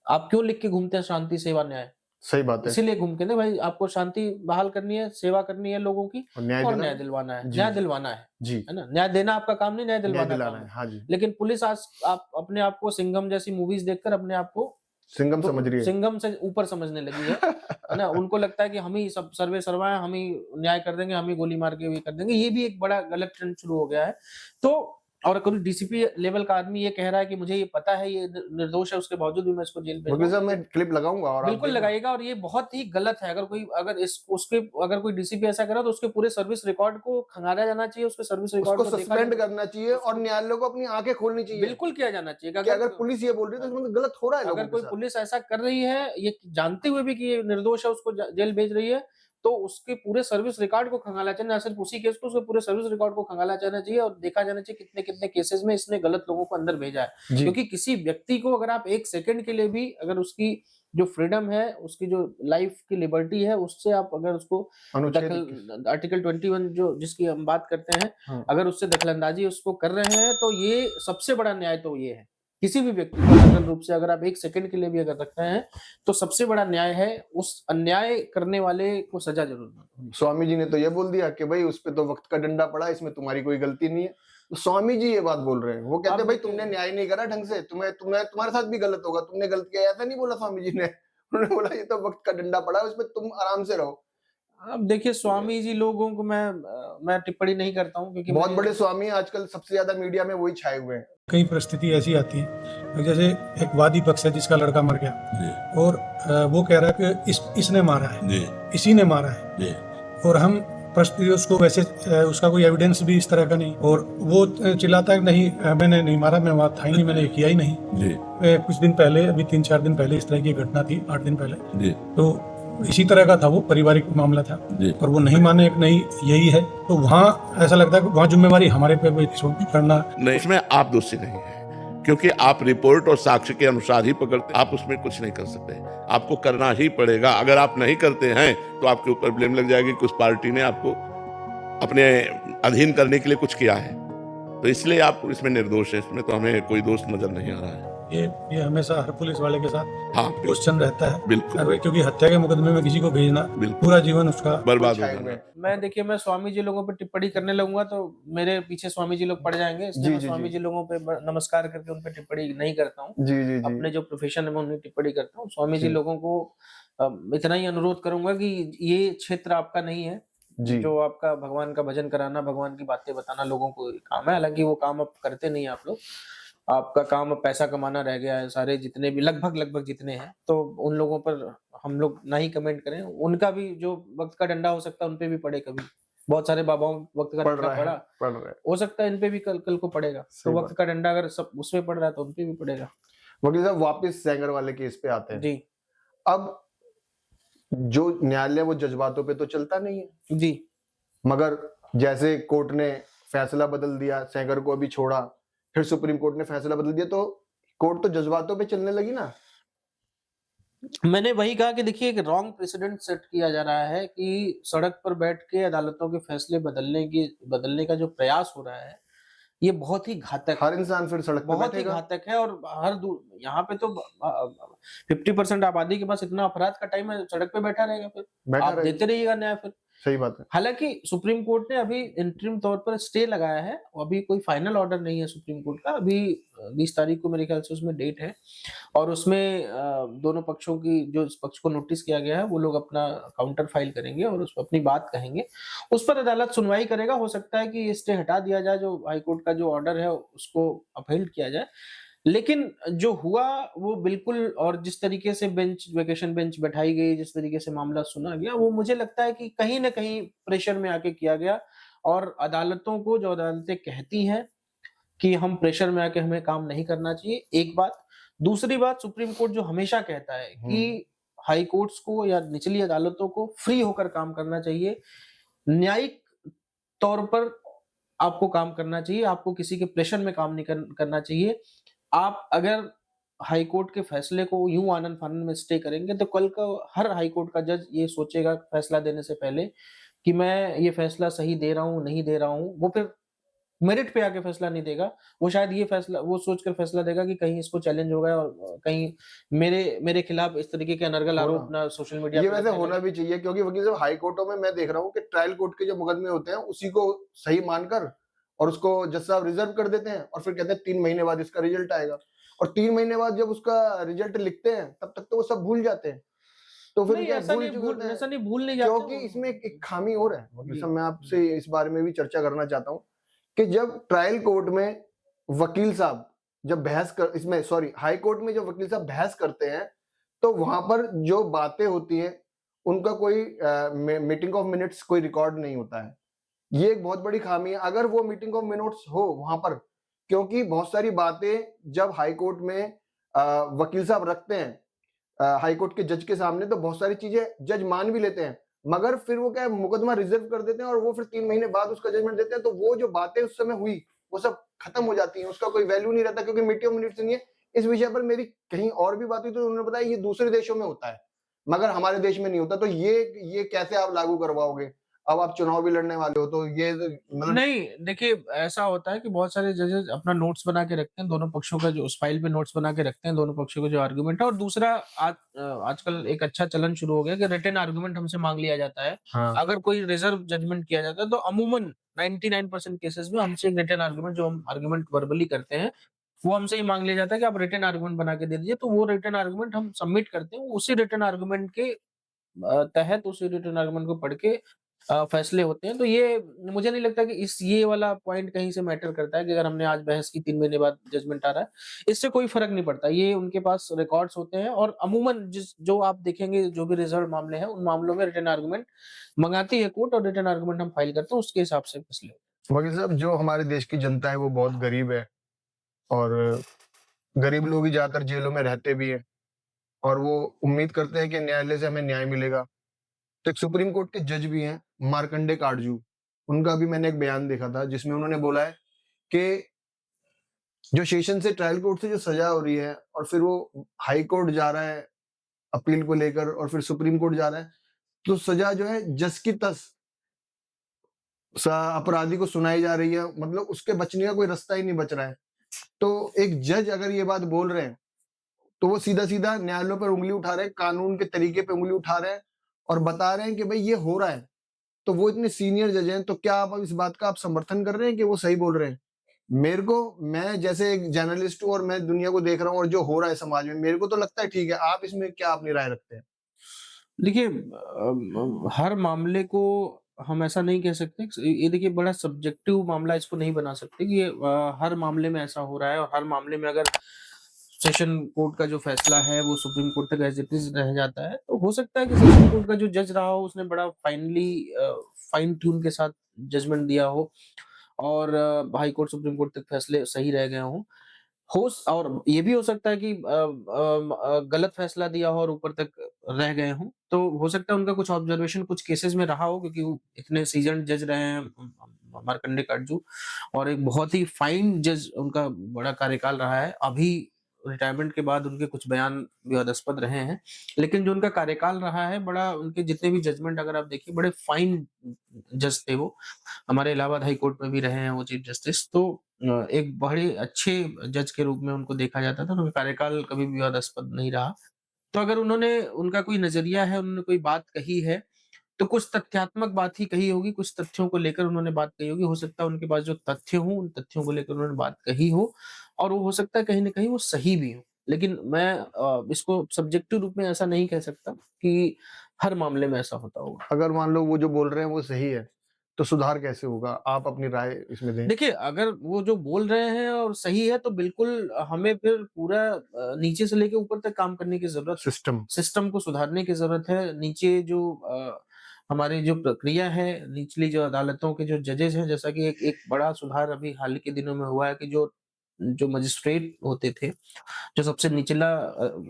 आप क्यों लिख के घूमते हैं शांति, सेवा, न्याय? सही बात है। इसीलिए घूम के ना भाई, आपको शांति बहाल करनी है, सेवा करनी है लोगों की, और न्याय और दिलाना। न्याय दिलवाना है। जी न्याय जी दिलवाना जी। है ना? न्याय देना आपका काम नहीं, न्याय न्याय दिलवाना दिलाना काम है, है। हाँ जी। लेकिन पुलिस आज आप अपने आप को सिंघम जैसी मूवीज देखकर अपने आप को सिंघम समझ रही है। सिंघम से ऊपर समझने लगी है ना? उनको लगता है कि हम ही सब सर्वे सर्वा है, हम ही न्याय कर देंगे, हम ही गोली मार के भी कर देंगे। ये भी एक बड़ा गलत ट्रेंड शुरू हो गया है। तो और कोई डीसीपी लेवल का आदमी ये कह रहा है कि मुझे ये पता है ये निर्दोष है, उसके बावजूद भी मैं इसको जेल भेज वकील रहा साहब, हूँ। मैं क्लिप लगाऊंगा और आप बिल्कुल देखना। लगाइएगा, और ये बहुत ही गलत है। अगर कोई डीसीपी ऐसा करे तो उसके पूरे सर्विस रिकॉर्ड को खंगाला जाना चाहिए, उसके सर्विस रिकॉर्ड उसको को देखा सस्पेंड जाना, करना चाहिए और न्यायालय को अपनी आंखें खोलनी चाहिए बिल्कुल किया जाना चाहिए। कि अगर पुलिस ये बोल रही है तो इसमें गलत हो रहा है अगर लोगों के कोई साथ। पुलिस ऐसा कर रही है, ये जानते हुए भी कि ये निर्दोष है, उसको जेल भेज रही है, तो उसके पूरे सर्विस रिकॉर्ड को खंगाला चाहिए, ना सिर्फ उसी केस को, उसके पूरे सर्विस रिकॉर्ड को खंगाला जाना चाहिए, और देखा जाना चाहिए कितने कितने केसेस में इसने गलत लोगों को अंदर भेजा है। जी। क्योंकि किसी व्यक्ति को अगर आप एक सेकंड के लिए भी, अगर उसकी जो फ्रीडम है, उसकी जो लाइफ की लिबर्टी है, उससे आप अगर उसको अनुच्छेद आर्टिकल 21 जो जिसकी हम बात करते हैं, हाँ। अगर उससे दखलंदाजी उसको कर रहे हैं, तो ये सबसे बड़ा न्याय तो ये है। किसी भी व्यक्ति को जनरल रूप से अगर आप एक सेकंड के लिए भी अगर रख रहे हैं, तो सबसे बड़ा न्याय है उस अन्याय करने वाले को सजा जरूर मिले। स्वामी जी ने तो ये बोल दिया कि भाई उस पे तो वक्त का डंडा पड़ा, इसमें तुम्हारी कोई गलती नहीं है। तो स्वामी जी ये बात बोल रहे हैं, वो कहते अब हैं भाई देखिए- तुमने न्याय नहीं करा ढंग से, तुम्हारे साथ भी गलत होगा, तुमने गलत किया, ऐसा नहीं बोला स्वामी जी ने। उन्होंने बोला ये तो वक्त का डंडा पड़ा है, उसमें तुम आराम से रहो। अब देखिए स्वामी जी लोगों को मैं टिप्पणी नहीं करता हूँ क्योंकि बहुत मैं- बड़े स्वामी आजकल सबसे ज्यादा मीडिया में वही छाए हुए हैं। कई परिस्थिति ऐसी आती है, जैसे एक वादी पक्ष है जिसका लड़का मर गया जी और वो कह रहा है कि इसने मारा है, जी इसी ने मारा है, जी और हम परिस्थिति उसको वैसे उसका कोई एविडेंस भी इस तरह का नहीं, और वो चिल्लाता है कि नहीं मैंने नहीं मारा, मैं वहाँ था ही नहीं, मैंने किया ही नहीं। जी कुछ दिन पहले, अभी 3-4 दिन पहले इस तरह की घटना थी, 8 दिन पहले, जी तो इसी तरह का था, वो पारिवारिक मामला था जी और वो नहीं माने कि नहीं यही है, तो वहाँ ऐसा लगता है कि वहाँ जिम्मेवारी हमारे पे भी करना। नहीं, इसमें आप दोषी नहीं है, क्योंकि आप रिपोर्ट और साक्ष्य के अनुसार ही पकड़ते, आप उसमें कुछ नहीं कर सकते, आपको करना ही पड़ेगा। अगर आप नहीं करते हैं तो आपके ऊपर ब्लेम लग जाएगी कि उस पार्टी ने आपको अपने अधीन करने के लिए कुछ किया है, तो इसलिए आप इसमें निर्दोष है, इसमें तो हमें कोई दोष नजर नहीं आ रहा है। ये हमेशा हर पुलिस वाले के साथ हाँ क्वेश्चन रहता है, बिल्कुल क्योंकि हत्या के मुकदमे में किसी को भेजना बिल्कुल पूरा जीवन उसका बर्बाद हो छाए हुए जाना। हैं। देखिए मैं स्वामी जी लोगों पर टिप्पणी करने लगूंगा तो मेरे पीछे स्वामी जी लोग पड़ जाएंगे, इसलिए जी, मैं जी, स्वामी जी। जी लोगों पे नमस्कार करके उन पे टिप्पणी नहीं करता हूँ। जी जी जी अपने जो प्रोफेशन है मैं उन्हें टिप्पणी करता हूँ। स्वामी जी जी। लोगों को इतना ही अनुरोध करूंगा कि ये क्षेत्र आपका नहीं है, जी जो आपका भगवान का भजन कराना, भगवान की बातें बताना लोगों को काम है। हालांकि वो काम आप करते नहीं आप लोग, आपका काम अब पैसा कमाना रह गया है। सारे जितने भी लगभग जितने हैं, तो उन लोगों पर हम लोग ना ही कमेंट करें। उनका भी जो वक्त का डंडा हो सकता है उन पे भी पड़े कभी। बहुत सारे बाबाओं वक्त का पढ़ डंडा रहा है, पड़ा, पढ़ रहा है। हो सकता है इन पे भी कल को पड़ेगा। सही तो बात। वक्त का डंडा अगर सब उसमें पड़ रहा है तो उन पे भी पड़ेगा। वकील साहब वापस सेंगर वाले केस पे आते हैं। जी अब जो न्यायालय वो जज्बातों पे तो चलता नहीं है, जी मगर जैसे कोर्ट ने फैसला बदल दिया, सेंगर को अभी छोड़ा, फिर सुप्रीम कोर्ट ने फैसला बदल दिया, तो कोर्ट तो जज्बातों पे चलने लगी ना। मैंने वही कहा कि देखिए एक रॉन्ग प्रेसिडेंट सेट किया जा रहा है कि सड़क पर बैठ के अदालतों के फैसले बदलने का जो प्रयास हो रहा है, ये बहुत ही घातक हर इंसान फिर सड़क पे बहुत ही बैठेगा। घातक है। और यहाँ पे तो 50% आबादी के पास इतना अपराध का टाइम है, सड़क पे बैठा रहेगा, फिर बैठा आप रहेगा। देते रहिएगा न्याय। फिर सही बात है। हालांकि सुप्रीम कोर्ट ने अभी इंटरिम तौर पर स्टे लगाया है, अभी कोई फाइनल ऑर्डर नहीं है सुप्रीम कोर्ट का। अभी 20 तारीख को मेरे ख्याल से उसमें डेट है, और उसमें दोनों पक्षों की, जो इस पक्ष को नोटिस किया गया है, वो लोग अपना काउंटर फाइल करेंगे और उस पर अपनी बात कहेंगे। उस पर अदालत सुनवाई करेगा। हो सकता है कि ये स्टे हटा दिया जाए, जो हाईकोर्ट का जो ऑर्डर है उसको अपहेल्ड किया जाए। लेकिन जो हुआ वो बिल्कुल, और जिस तरीके से वेकेशन बेंच बैठाई गई, जिस तरीके से मामला सुना गया, वो मुझे लगता है कि कहीं ना कहीं प्रेशर में आके किया गया। और अदालतों को, जो अदालतें कहती हैं कि हम प्रेशर में आके हमें काम नहीं करना चाहिए, एक बात। दूसरी बात, सुप्रीम कोर्ट जो हमेशा कहता है कि हाई कोर्ट्स को या निचली अदालतों को फ्री होकर काम करना चाहिए, न्यायिक तौर पर आपको काम करना चाहिए, आपको किसी के प्रेशर में काम नहीं करना चाहिए। आप अगर हाई कोर्ट के फैसले को यूं आनन फानन में स्टे करेंगे तो कल को हर हाई कोर्ट का जज ये सोचेगा फैसला देने से पहले कि मैं ये फैसला सही दे रहा हूं नहीं दे रहा हूं। वो फिर मेरिट पे आके फैसला नहीं देगा, वो शायद ये फैसला वो सोचकर फैसला देगा कि कहीं इसको चैलेंज होगा और कहीं मेरे खिलाफ इस तरीके के अनर्गल आरोप ना सोशल मीडिया ये पे वैसे लगाए होना जाएं। भी चाहिए, क्योंकि वकील साहब हाई कोर्टों में मैं देख रहा हूँ कि ट्रायल कोर्ट के जो मुकदमे होते हैं उसी को सही मानकर और उसको जज साहब रिजर्व कर देते हैं, और फिर कहते हैं 3 महीने बाद इसका रिजल्ट आएगा, और 3 महीने बाद जब उसका रिजल्ट लिखते हैं तब तक तो वो सब भूल जाते हैं। तो फिर नहीं, क्या ऐसा भूल नहीं चुके होते हैं। ऐसा नहीं भूल नहीं जाते क्योंकि वो। इसमें एक खामी और है वकील जी, साहब, मैं आपसे इस बारे में भी चर्चा करना चाहता हूँ कि जब ट्रायल कोर्ट में वकील साहब जब बहस कर इसमें सॉरी हाई कोर्ट में जब वकील साहब बहस करते हैं, तो वहां पर जो बातें होती हैं उनका कोई मीटिंग ऑफ मिनट्स कोई रिकॉर्ड नहीं होता है। ये एक बहुत बड़ी खामी है। अगर वो मीटिंग ऑफ मिनट्स हो वहां पर, क्योंकि बहुत सारी बातें जब हाई कोर्ट में वकील साहब रखते हैं हाई कोर्ट के जज के सामने, तो बहुत सारी चीजें जज मान भी लेते हैं, मगर फिर वो क्या है, मुकदमा रिजर्व कर देते हैं और वो फिर 3 महीने बाद उसका जजमेंट देते हैं। तो वो जो बातें उस समय हुई वो सब खत्म हो जाती हैं, उसका कोई वैल्यू नहीं रहता, क्योंकि मीटिंग ऑफ मिनट्स नहीं है। इस विषय पर मेरी कहीं और भी बात हुई तो उन्होंने बताया ये दूसरे देशों में होता है, मगर हमारे देश में नहीं होता। तो ये कैसे आप लागू करवाओगे? अब आप चुनाव भी लड़ने वाले हो, तो ये मतलब नहीं, देखिए ऐसा होता है कि बहुत सारे जजेस अपना नोट्स बना के रखते हैं, दोनों पक्षों का जो उस फाइल पे नोट्स बना के रखते हैं, दोनों पक्षों का जो आर्गुमेंट है। और दूसरा आजकल एक अच्छा चलन शुरू हो गया कि रिटन आर्गुमेंट हमसे मांग लिया जाता है। हाँ, अगर कोई रिजर्व जजमेंट किया जाता है तो अमूमन 99% केसेस में हमसे एक रिटन आर्गुमेंट, जो हम आर्गुमेंट वर्बली करते हैं, वो हमसे ही मांग लिया जाता है कि आप रिटन आर्गुमेंट बना के दे दीजिए। तो वो रिटन आर्गुमेंट हम सबमिट करते हैं, उसी रिटन आर्गुमेंट के तहत उसी रिटन आर्गुमेंट को पढ़ के फैसले होते हैं। तो ये मुझे नहीं लगता कि इस ये वाला पॉइंट कहीं से मैटर करता है कि अगर हमने आज बहस की 3 महीने बाद जजमेंट आ रहा है, इससे कोई फर्क नहीं पड़ता। ये उनके पास रिकॉर्ड्स होते हैं और अमूमन जो आप देखेंगे, जो भी रिजर्व मामले हैं, उन मामलों में रिटन आर्गुमेंट मंगाती है कोर्ट और रिटन आर्गुमेंट हम फाइल करते हैं, उसके हिसाब से फैसले होते वकील साहब, जो हमारे देश की जनता है वो बहुत गरीब है, और गरीब लोग ही ज्यादातर जेलों में रहते भी हैं, और वो उम्मीद करते हैं कि न्यायालय से हमें न्याय मिलेगा। तो एक सुप्रीम कोर्ट के जज भी हैं, मार्कंडे काटजू, उनका भी मैंने एक बयान देखा था जिसमें उन्होंने बोला है कि जो सेशन से, ट्रायल कोर्ट से जो सजा हो रही है और फिर वो हाई कोर्ट जा रहा है अपील को लेकर, और फिर सुप्रीम कोर्ट जा रहा है, तो सजा जो है जस की तस अपराधी को सुनाई जा रही है, मतलब उसके बचने का कोई रास्ता ही नहीं बच रहा है। तो एक जज अगर ये बात बोल रहे हैं, तो वो सीधा सीधा न्यायालयों पर उंगली उठा रहे हैं, कानून के तरीके पे उंगली उठा रहे हैं और बता रहे हैं कि भाई ये हो रहा है। तो वो इतने सीनियर जज हैं, तो क्या आप इस बात का आप समर्थन कर रहे हैं कि वो सही बोल रहे हैं? मेरे को, मैं जैसे एक जर्नलिस्ट हूँ और मैं दुनिया को देख रहा हूँ और जो हो रहा है समाज में, मेरे को तो लगता है ठीक है। आप इसमें क्या अपनी राय रखते हैं? हैं। देखिए हर मामले को हम ऐसा नहीं कह सकते। ये देखिए बड़ा सब्जेक्टिव मामला इसको नहीं बना सकते कि हर मामले में ऐसा हो रहा है, और हर मामले में अगर सेशन कोर्ट का जो फैसला है वो सुप्रीम कोर्ट तक एज इट इज रह जाता है, तो हो सकता है कि सेशन कोर्ट का जो जज रहा हो उसने बड़ा फाइन ट्यून के साथ जजमेंट दिया हो, और हाई कोर्ट सुप्रीम कोर्ट तक फैसले सही रह गए हों। और ये भी हो सकता है कि गलत फैसला दिया हो और ऊपर तक रह गए हों। तो हो सकता है उनका कुछ ऑब्जर्वेशन कुछ केसेस में रहा हो, क्योंकि वो इतने सीजन्ड जज रहे हैं, मार्कंडे काटजू, और एक बहुत ही फाइन जज उनका बड़ा कार्यकाल रहा है। अभी रिटायरमेंट के बाद उनके कुछ बयान विवादास्पद रहे हैं, लेकिन जो उनका कार्यकाल रहा है, बड़ा उनके जितने भी जजमेंट अगर आप देखिए, बड़े फाइन जज थे वो। हमारे इलाहाबाद हाई कोर्ट में भी रहे हैं वो चीफ जस्टिस। तो एक बड़े अच्छे जज के रूप में उनको देखा जाता था, तो उनका कार्यकाल कभी विवादास्पद नहीं रहा। तो अगर उन्होंने, उनका कोई नजरिया है, उन्होंने कोई बात कही है, तो कुछ तथ्यात्मक बात ही कही होगी, कुछ तथ्यों को लेकर उन्होंने बात कही होगी। हो सकता है उनके पास जो तथ्य हों, उन तथ्यों को लेकर उन्होंने बात कही हो, और वो हो सकता है कहीं न कहीं वो सही भी हो। लेकिन मैं इसको सब्जेक्टिव रूप में ऐसा नहीं कह सकता कि हर मामले में ऐसा होता होगा। अगर मान लो वो जो बोल रहे हैं वो सही है, तो सुधार कैसे होगा? आप अपनी राय इसमें दें। देखिए, अगर वो जो बोल रहे हैं और सही है, तो बिल्कुल हमें फिर पूरा नीचे से लेके ऊपर तक काम करने की ज़रूरत है। सिस्टम को सुधारने की ज़रूरत है। नीचे जो हमारी जो प्रक्रिया है, निचली जो अदालतों के जो जजेस हैं, जैसा कि एक एक बड़ा सुधार अभी हाल के दिनों में हुआ है कि जो जो मजिस्ट्रेट होते थे, जो सबसे निचला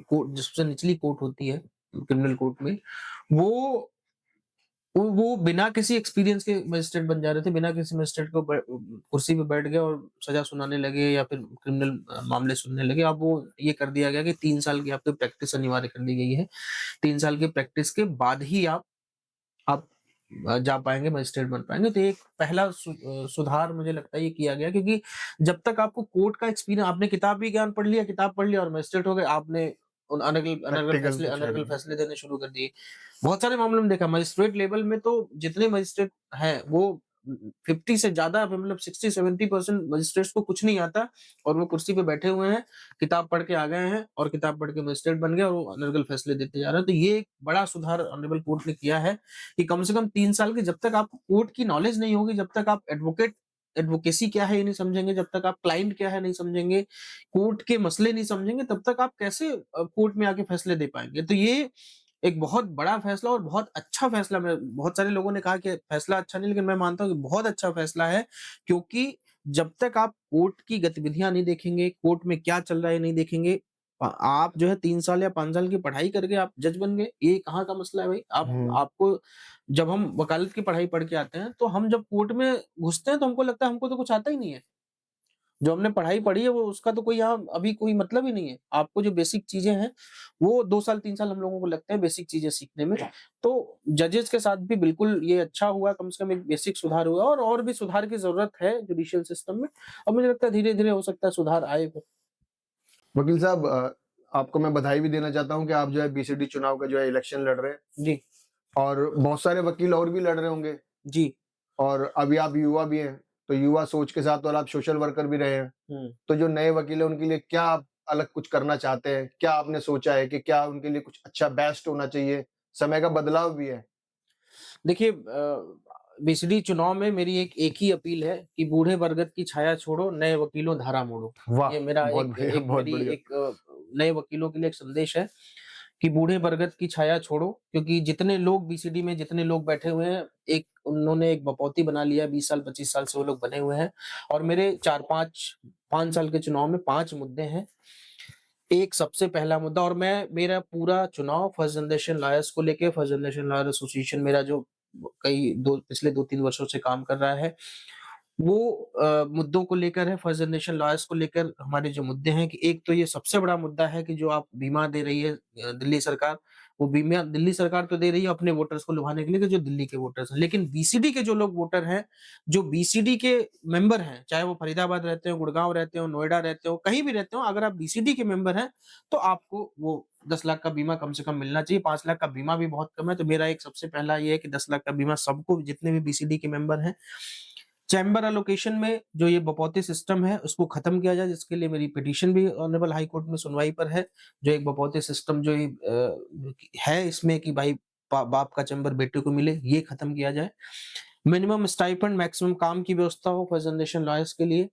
कोर्ट, जो सबसे निचली कोर्ट होती है क्रिमिनल कोर्ट में, वो वो बिना किसी एक्सपीरियंस के मजिस्ट्रेट बन जा रहे थे, बिना किसी मजिस्ट्रेट को कुर्सी पे बैठ गए और सजा सुनाने लगे या फिर क्रिमिनल मामले सुनने लगे। अब वो ये कर दिया गया कि 3 साल की आपकी प्रैक्टिस अनिवार्य कर दी गई है। 3 साल की प्रैक्टिस के बाद ही आप जा पाएँगे, मजिस्ट्रेट बन पाएँगे। तो एक पहला सुधार मुझे लगता है ये किया गया, क्योंकि जब तक आपको कोर्ट का एक्सपीरियंस, आपने किताबी ज्ञान पढ़ लिया, किताब पढ़ लिया और मजिस्ट्रेट हो गए, आपने उन अनर्गल फैसले देने शुरू कर दिए। बहुत सारे मामलों में देखा, मजिस्ट्रेट लेवल में तो जितने मजिस्ट्रेट हैं वो 50 से ज़्यादा, मतलब 60-70% मजिस्ट्रेट्स को कुछ नहीं आता, और वो कुर्सी पे बैठे हुए हैं, किताब पढ़ के आ गए हैं और किताब पढ़ के मजिस्ट्रेट बन गए और वो अनर्गल फैसले देते जा रहे हैं। तो ये एक बड़ा सुधार ऑनरेबल कोर्ट ने किया है कि कम से कम 3 साल की, जब तक आपको कोर्ट की नॉलेज नहीं होगी, जब तक आप एडवोकेसी क्या है ये नहीं समझेंगे, जब तक आप क्लाइंट क्या है नहीं समझेंगे, कोर्ट के मसले नहीं समझेंगे, तब तक आप कैसे कोर्ट में आके फैसले दे पाएँगे। तो ये एक बहुत बड़ा फैसला और बहुत अच्छा फैसला, मैं, बहुत सारे लोगों ने कहा कि फैसला अच्छा नहीं, लेकिन मैं मानता हूँ कि बहुत अच्छा फैसला है, क्योंकि जब तक आप कोर्ट की गतिविधियाँ नहीं देखेंगे, कोर्ट में क्या चल रहा है नहीं देखेंगे, आप जो है 3 साल या 5 साल की पढ़ाई करके आप जज बन गए, ये कहाँ का मसला है भाई? आपको, जब हम वकालत की पढ़ाई पढ़ के आते हैं, तो हम जब कोर्ट में घुसते हैं तो हमको लगता है हमको तो कुछ आता ही नहीं है। जो हमने पढ़ाई पढ़ी है वो उसका तो कोई यहाँ अभी कोई मतलब ही नहीं है। आपको जो बेसिक चीजें हैं वो 2 साल 3 साल हम लोगों को लगते हैं बेसिक चीजें सीखने में। तो जजेस के साथ भी बिल्कुल ये अच्छा हुआ, कम से कम एक बेसिक सुधार हुआ और भी सुधार की जरूरत है जुडिशियल सिस्टम में और मुझे लगता है धीरे-धीरे हो सकता है सुधार आएगा। वकील साहब, आपको मैं बधाई भी देना चाहता हूँ कि आप जो है बीसीडी चुनाव का जो है इलेक्शन लड़ रहे हैं जी, और बहुत सारे वकील और भी लड़ रहे होंगे जी। और अभी आप युवा भी हैं, तो युवा सोच के साथ और आप सोशल वर्कर भी रहे हैं। हुँ। तो जो नए वकील हैं उनके लिए क्या आप अलग कुछ करना चाहते हैं? क्या आपने सोचा है कि क्या उनके लिए कुछ अच्छा बेस्ट होना चाहिए? समय का बदलाव भी है। देखिए बीसीडी चुनाव में मेरी एक ही अपील है कि बूढ़े बरगद की छाया छोड़ो, नए वकीलों धारा मोड़ो। वाह! ये मेरा बहुत एक बढ़िया, एक बहुत मेरी बढ़िया। एक नए वकीलों के लिए एक संदेश है कि बूढ़े बरगद की छाया छोड़ो क्योंकि जितने लोग बीसीडी में जितने लोग बैठे हुए हैं, एक उन्होंने एक बपौती बना लिया है, 20 साल 25 साल से वो लोग बने हुए हैं और मेरे 5 साल के चुनाव में 5 मुद्दे हैं। एक सबसे पहला मुद्दा और मेरा पूरा चुनाव फर्स्ट जनरेशन लॉयर्स को लेके फर्स्ट जनरेशन लॉयर एसोसिएशन मेरा जो पिछले 2-3 वर्षों से काम कर रहा है, वो मुद्दों को लेकर है फर्स्ट जनरेशन लॉयर्स को लेकर हमारे जो मुद्दे हैं कि एक तो ये सबसे बड़ा मुद्दा है कि जो आप बीमा दे रही है दिल्ली सरकार, वो बीमा दिल्ली सरकार तो दे रही है अपने वोटर्स को लुभाने के लिए कि जो दिल्ली के वोटर्स हैं। लेकिन बीसीडी के जो लोग वोटर हैं, जो बीसीडी के मेंबर हैं, चाहे वो फरीदाबाद रहते हो, गुड़गाँव रहते हो, नोएडा रहते हो, कहीं भी रहते हो, अगर आप बीसीडी के मेंबर हैं, तो आपको वो 10 लाख का बीमा कम से कम मिलना चाहिए। 5 लाख का बीमा भी बहुत कम है, तो मेरा एक सबसे पहला ये है कि 10 लाख का बीमा सबको जितने भी बीसीडी के मेंबर हैं। चैम्बर एलोकेशन में जो ये बपौती सिस्टम है उसको खत्म किया जाए जिसके लिए मेरी पिटीशन भी ऑनरेबल हाई कोर्ट में सुनवाई पर है। जो एक बपौती सिस्टम जो ये है इसमें कि भाई बाप का चैम्बर बेटे को मिले, ये खत्म किया जाए। मिनिमम स्टाइपेंड मैक्सिमम काम की व्यवस्था हो फर्स्ट जनरेशन लॉयर्स के लिए।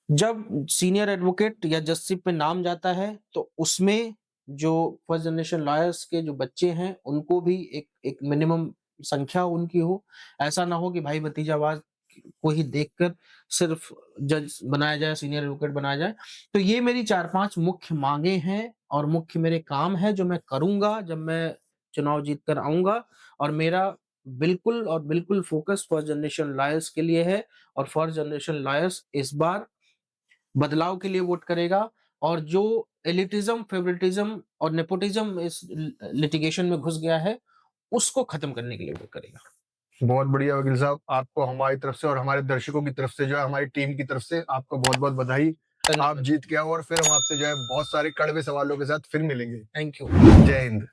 जब सीनियर एडवोकेट या जजशिप में नाम जाता है तो उसमें जो फर्स्ट जनरेशन लॉयर्स के जो बच्चे हैं उनको भी एक मिनिमम संख्या उनकी हो। ऐसा ना हो कि भाई भतीजावाद को ही देखकर सिर्फ जज बनाया जाए, सीनियर एडवोकेट बनाया जाए। तो ये मेरी 4-5 मुख्य मांगे हैं और मुख्य मेरे काम है जो मैं करूँगा जब मैं चुनाव जीत कर आऊँगा और मेरा बिल्कुल फोकस फर्स्ट जनरेशन लॉयर्स के लिए है और फर्स्ट जनरेशन लॉयर्स इस बार बदलाव के लिए वोट करेगा और जो एलिटिज्म, फेवरेटिज्म और नेपोटिज्म इस लिटिगेशन में घुस गया है, उसको खत्म करने के लिए वोट करेगा। बहुत बढ़िया वकील साहब, आपको हमारी तरफ से और हमारे दर्शकों की तरफ से जो है हमारी टीम की तरफ से आपको बहुत-बहुत बधाई। आप जीत के आओ और फिर हम आपसे जो है बहुत सारे कड़वे सवालों के साथ फिर मिलेंगे। Thank you. जय हिंद।